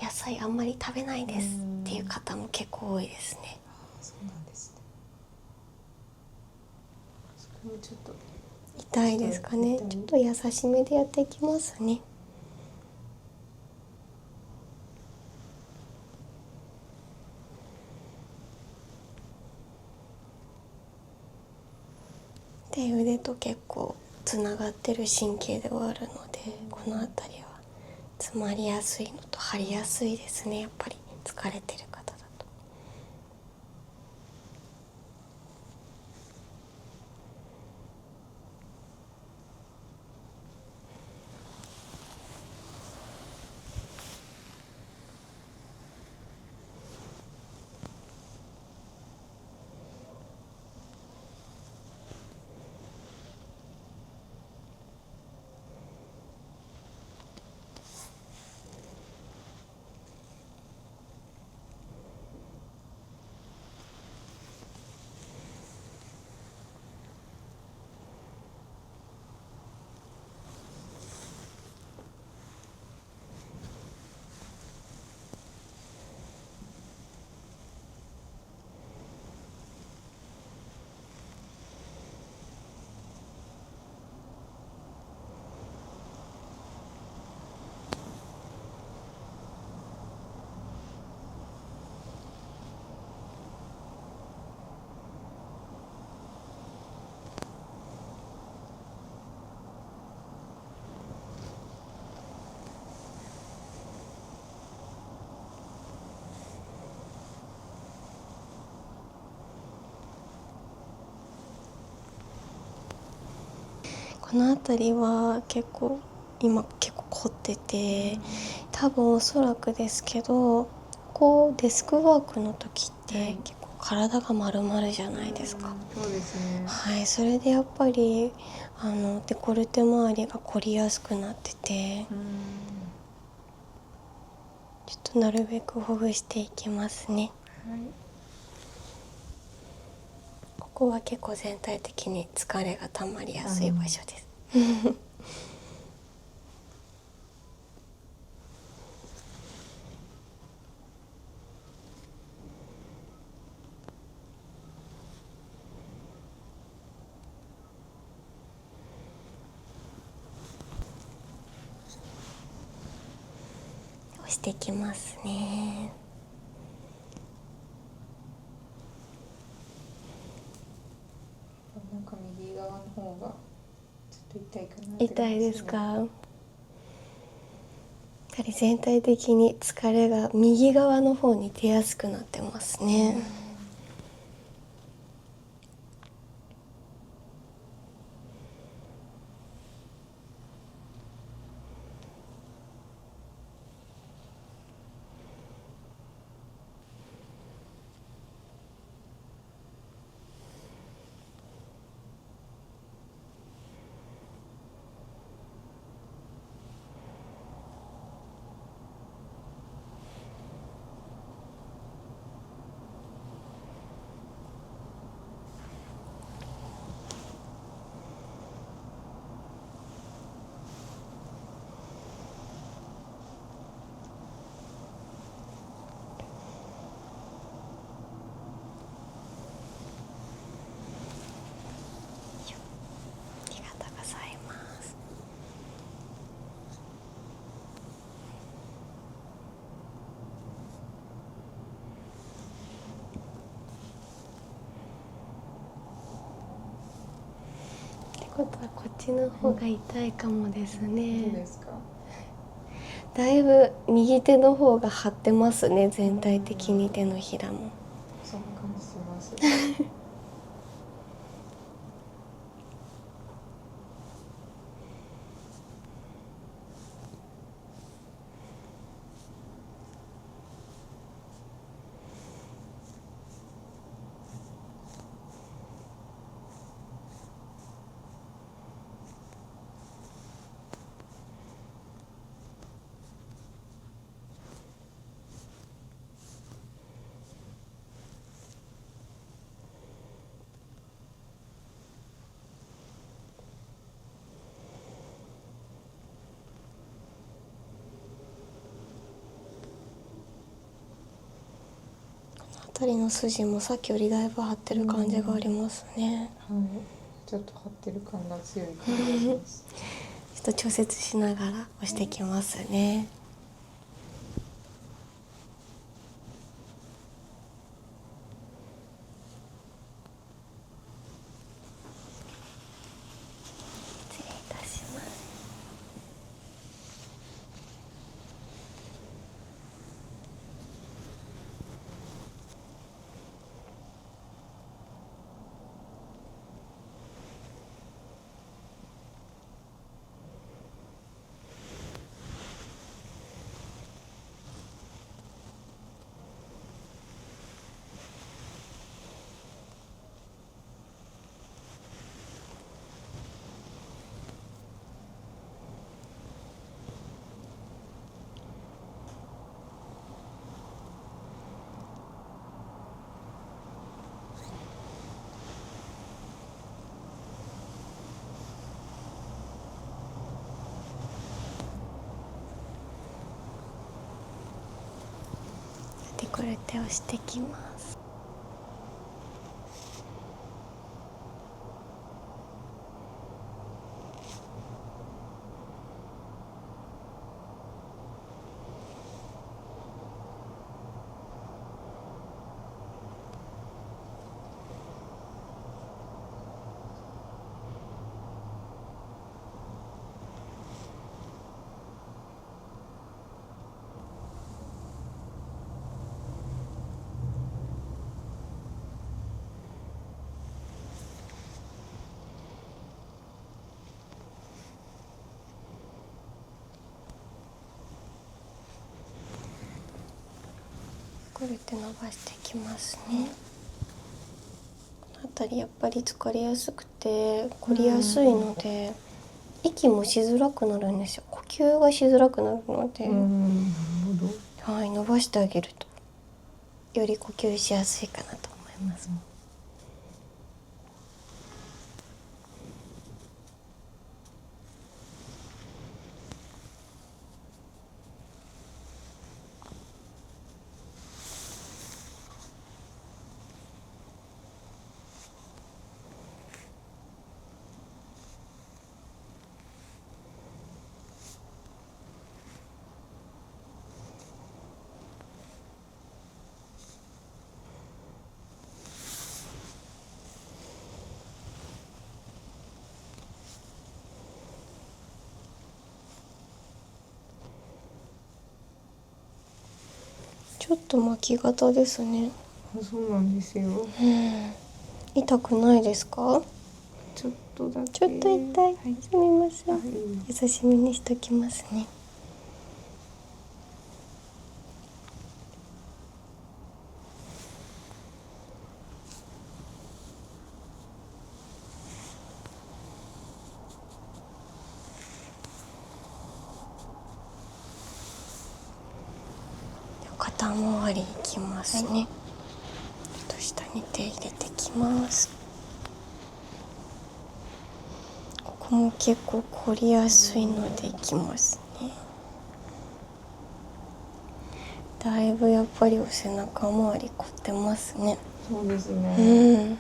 野菜あんまり食べないですっていう方も結構多いですね。そうなんですね。それもちょっと痛いですかね。ちょっと優しめでやっていきますね。で、腕と結構つながってる神経ではあるので、この辺りは詰まりやすいのと張りやすいですね。やっぱり疲れてる方だと。この辺りは今結構凝ってて、多分おそらくですけど、こうデスクワークの時って結構体が丸々じゃないですか。そうですね。はい、それでやっぱりデコルテ周りが凝りやすくなってて、ちょっとなるべくほぐしていきますね。はい。ここは結構全体的に疲れがたまりやすい場所です。押してきますね。なんか右側の方がちょっと痛いかな。痛いですか？やっぱり全体的に疲れが右側の方に出やすくなってますね。ありがとうございます。ってことはこっちの方が痛いかもですね。どうですか？だいぶ右手の方が張ってますね。全体的に手のひらも。そんな感じします。辺りの筋もさっきよりだいぶ張ってる感じがありますね。はい、ちょっと張ってる感が強い感じがします。ちょっと調節しながら押してきますね。失礼いたします。でこれ手をしてきます。くるって伸ばしてきますね。この辺りやっぱり疲れやすくて凝りやすいので、息もしづらくなるんですよ。呼吸がしづらくなるので、なるほど。はい、伸ばしてあげるとより呼吸しやすいかなと思います。ちょっと巻き肩ですね。そうなんですよ。痛くないですか？ちょっとだけ。ちょっと痛い。はい、すみません。はい、優しめにしときますね。肩周りいきますね。ちょっと下に手入れてきます。ここも結構凝りやすいのでいきますね。だいぶやっぱりお背中周り凝ってますね。そうですね。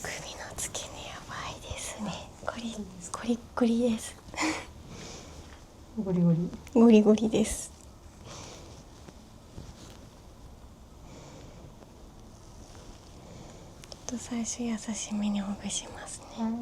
首の付け根やばいですね。ゴリッゴリです。ゴリゴリ。ゴリゴリです。ちょっと最初優しめにほぐしますね。はい。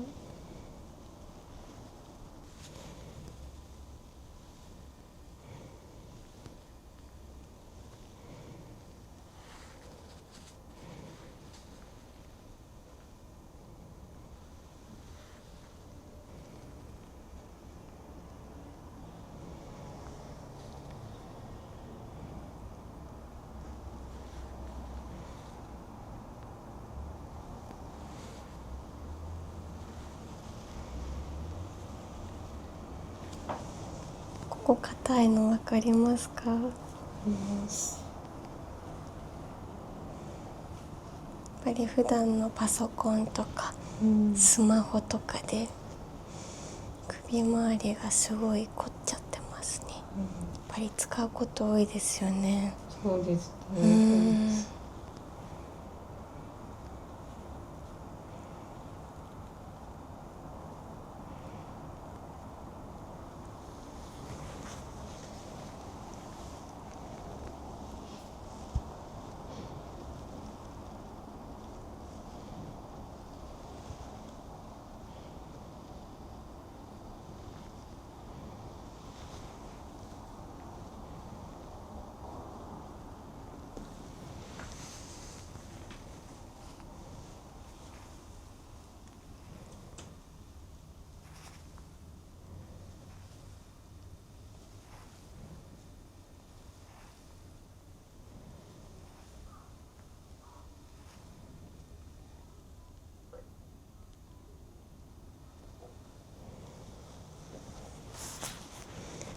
ここ硬いの分かりますか？やっぱり普段のパソコンとかスマホとかで首周りがすごい凝っちゃってますね。やっぱり使うこと多いですよね。そうですね。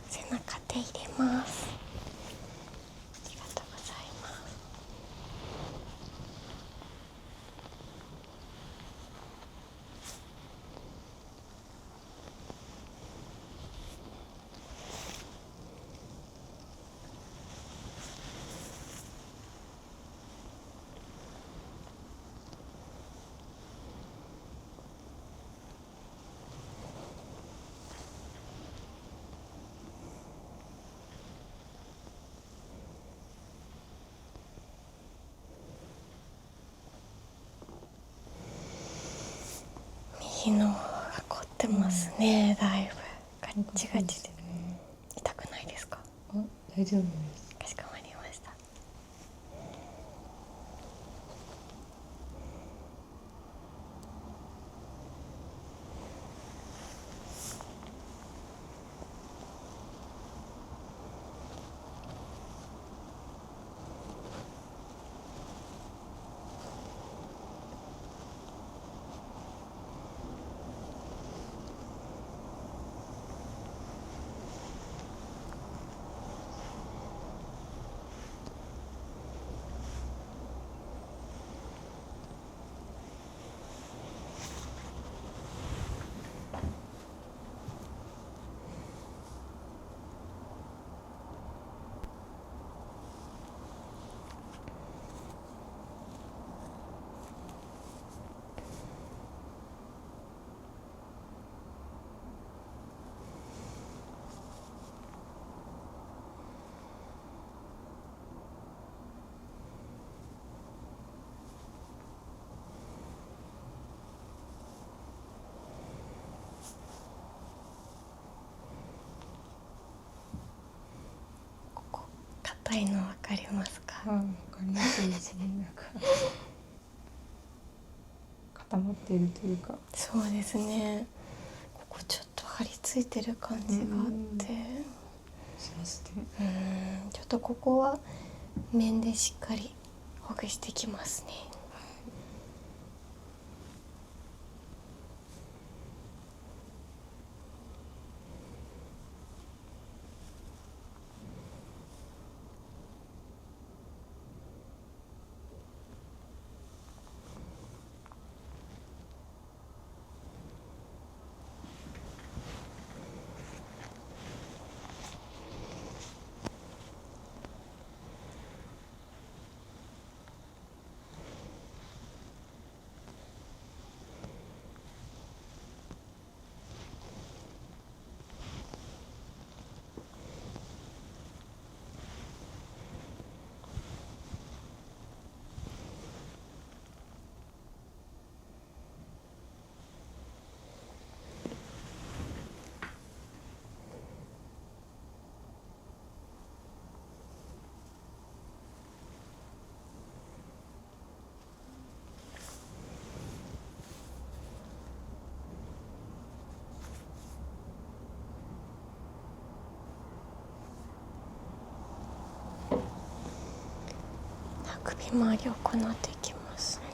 背中手入れます。ありがとうございます。右の方が凝ってますね。だいぶガッチガチで。痛くないですか？大丈夫です。かしこまりました。硬いの分かりますか？わかりやすいですね。なんか固まっているというか。そうですね。ここちょっと張り付いてる感じがあって、しますね。ちょっとここは面でしっかりほぐしてきますね。首周りを行っていきますね。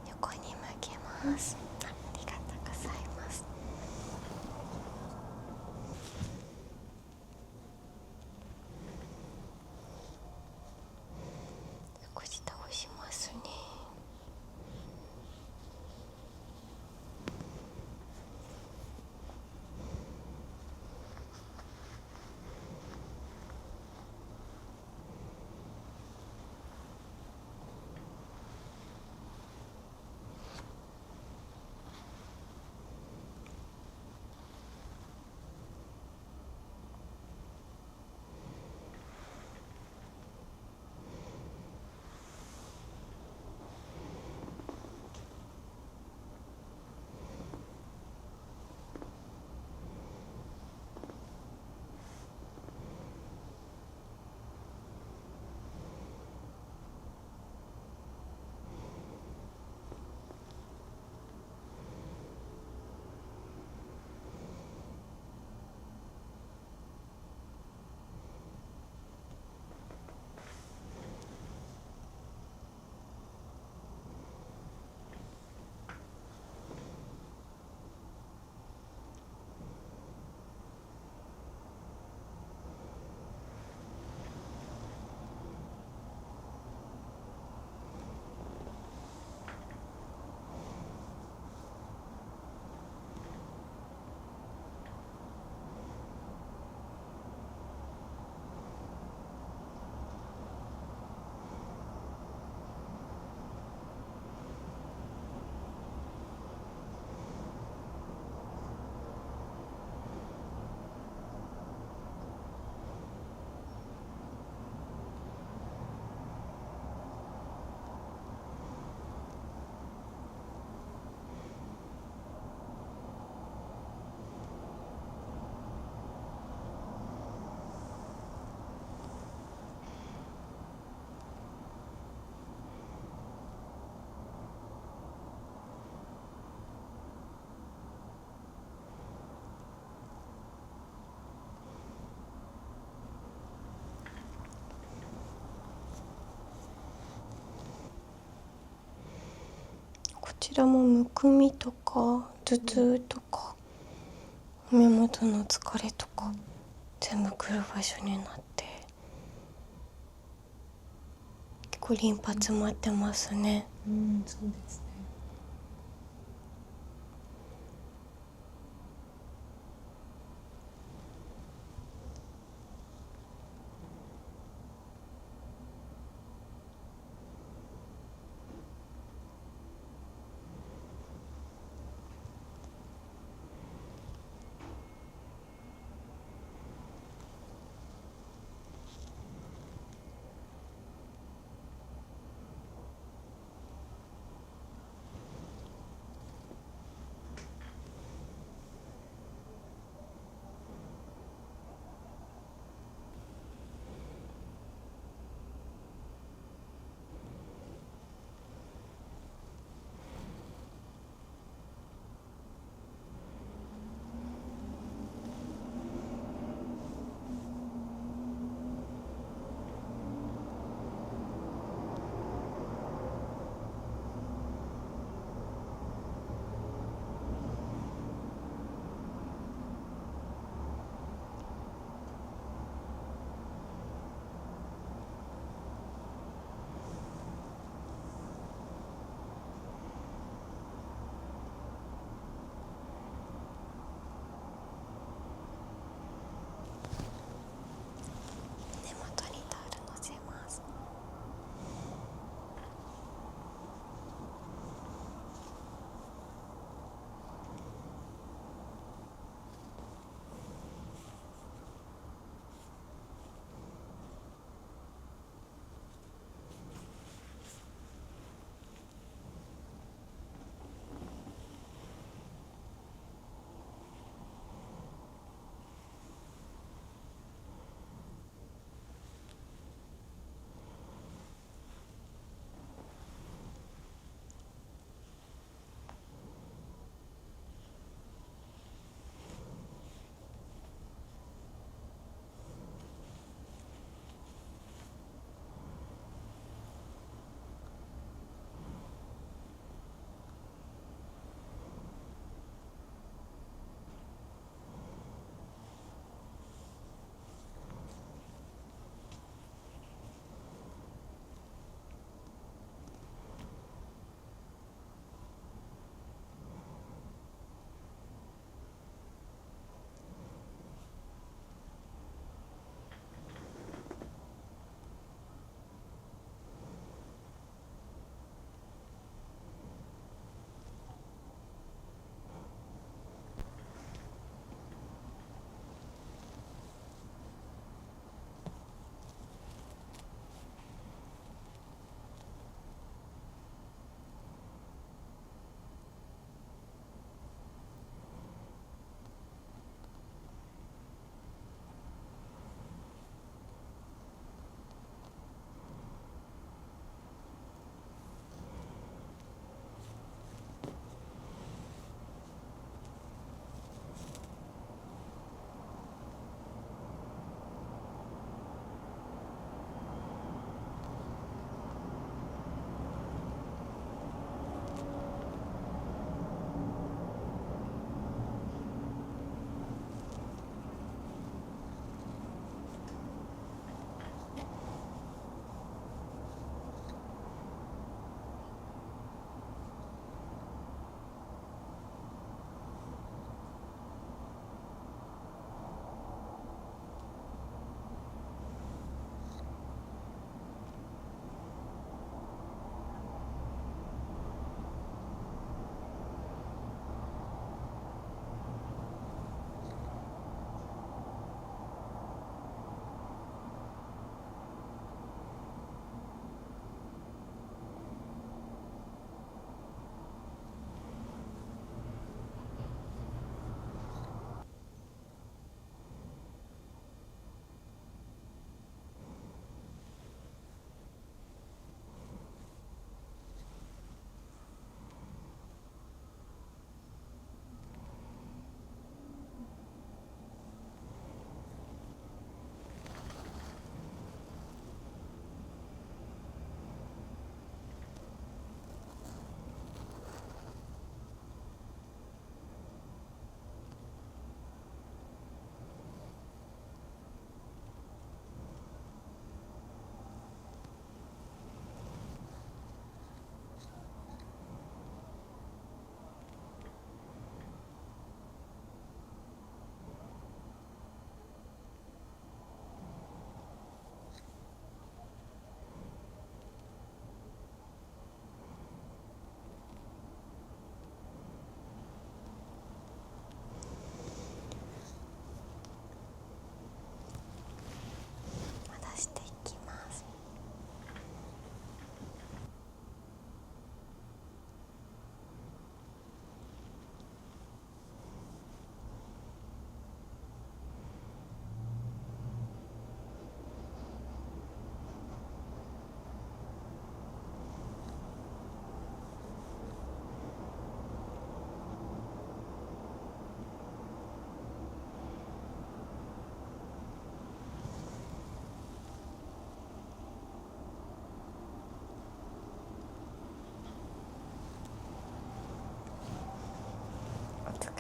横に向けます。ありがとうございます。少し倒しますね。こちらもむくみとか頭痛とか目元の疲れとか全部来る場所になって結構リンパ詰まってますね。そうですね。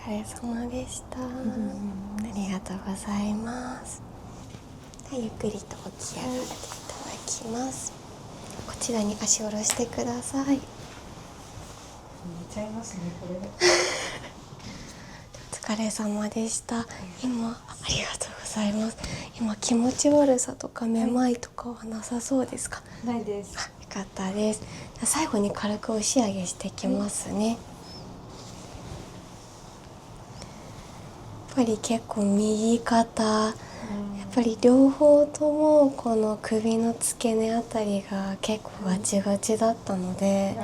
疲れ様でした。ありがとうございます。ゆっくりと起き上がっていただきます。こちらに足を下ろしてください。寝ちゃいますねこれ。お疲れ様でした。今ありがとうございます。今気持ち悪さとかめまいとかはなさそうですか？ないです。よかったです。最後に軽く押し上げしていきますね。やっぱり結構右肩、やっぱり両方ともこの首の付け根あたりが結構ガチガチだったので、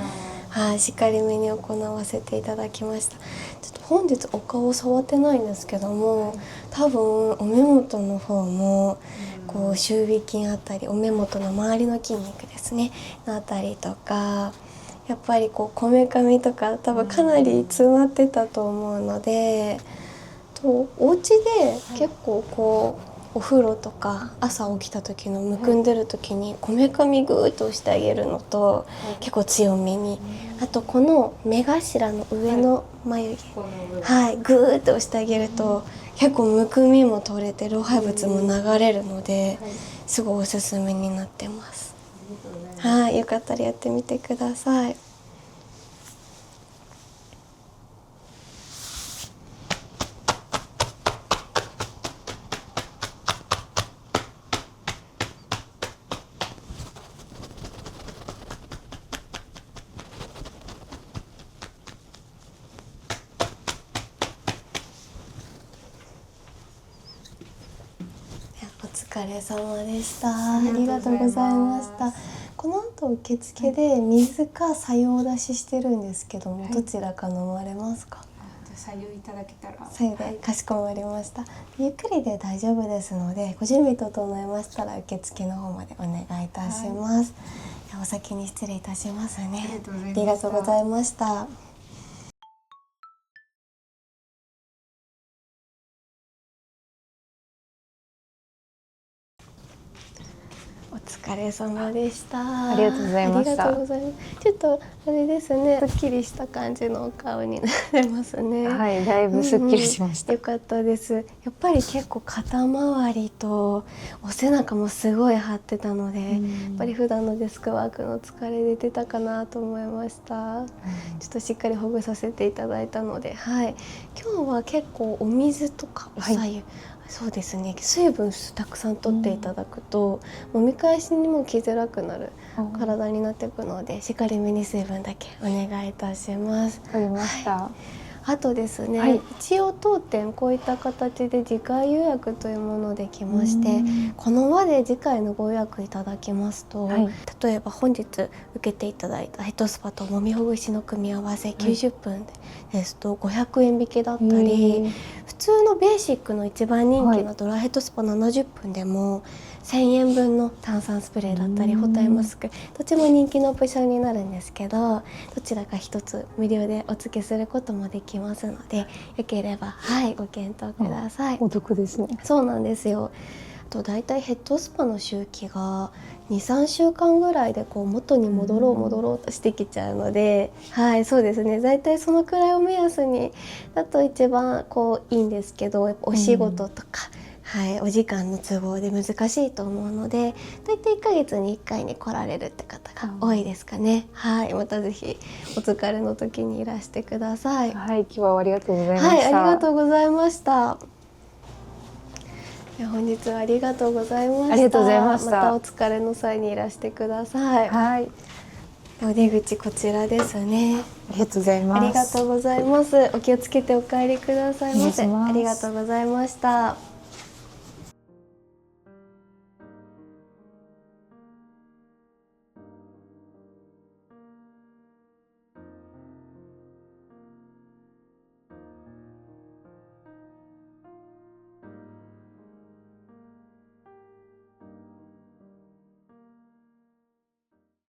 しっかりめに行わせていただきました。ちょっと本日お顔を触ってないんですけども、多分お目元の方もこう周囲筋あたり、お目元の周りの筋肉ですねのあたりとか、やっぱりこうこめかみとか多分かなり詰まってたと思うので、お家で結構こうお風呂とか朝起きた時のむくんでる時にこめかみぐーっと押してあげるのと、結構強めに、あとこの目頭の上の眉毛、ぐーっと押してあげると結構むくみも取れて老廃物も流れるので、すごいおすすめになってます。よかったらやってみてください。お疲れ様でした。ありがとうございました。この後受付で水か白湯をお出ししてるんですけども、どちらか飲まれますか？白湯いただけたら。白湯でかしこまりました。ゆっくりで大丈夫ですので、ご準備整えましたら受付の方までお願いいたします。お先に失礼いたしますね。ありがとうございました。お疲れ様でした。ありがとうございました。ありがとうございます。ちょっとあれですね、すっきりした感じのお顔になれますね。はい、だいぶすっきりしました。よかったです。やっぱり結構肩周りとお背中もすごい張ってたので、やっぱり普段のデスクワークの疲れ出てたかなと思いました。ちょっとしっかりほぐさせていただいたので、今日は結構お水とかお白湯、そうですね、水分たくさん取っていただくと、揉み返しにも来づらくなる体になっていくので、しっかりめに水分だけお願いいたします。わかりました。あとですね、一応当店こういった形で次回予約というものできまして、この輪で次回のご予約いただきますと、例えば本日受けていただいたヘッドスパともみほぐしの組み合わせ90分ですと500円引きだったり、普通のベーシックの一番人気のドライヘッドスパ70分でも1000円分の炭酸スプレーだったりホタイマスク、どっちも人気のオプションになるんですけど、どちらか一つ無料でお付けすることもできますので、よければご検討ください。お得ですね。そうなんですよ。あとだいたいヘッドスパの周期が 2,3 週間ぐらいでこう元に戻ろうとしてきちゃうので、そうですね、だいたいそのくらいを目安にだと一番こういいんですけど、やっぱお仕事とか、お時間の都合で難しいと思うので、だいたい1ヶ月に1回に来られるって方が多いですかね。またぜひお疲れの時にいらしてください。今日はありがとうございました。ありがとうございました。本日はありがとうございました。ありがとうございました。またお疲れの際にいらしてください。お出口こちらですね。ありがとうございます。ありがとうございます。お気をつけてお帰りくださいませ。ありがとうございました。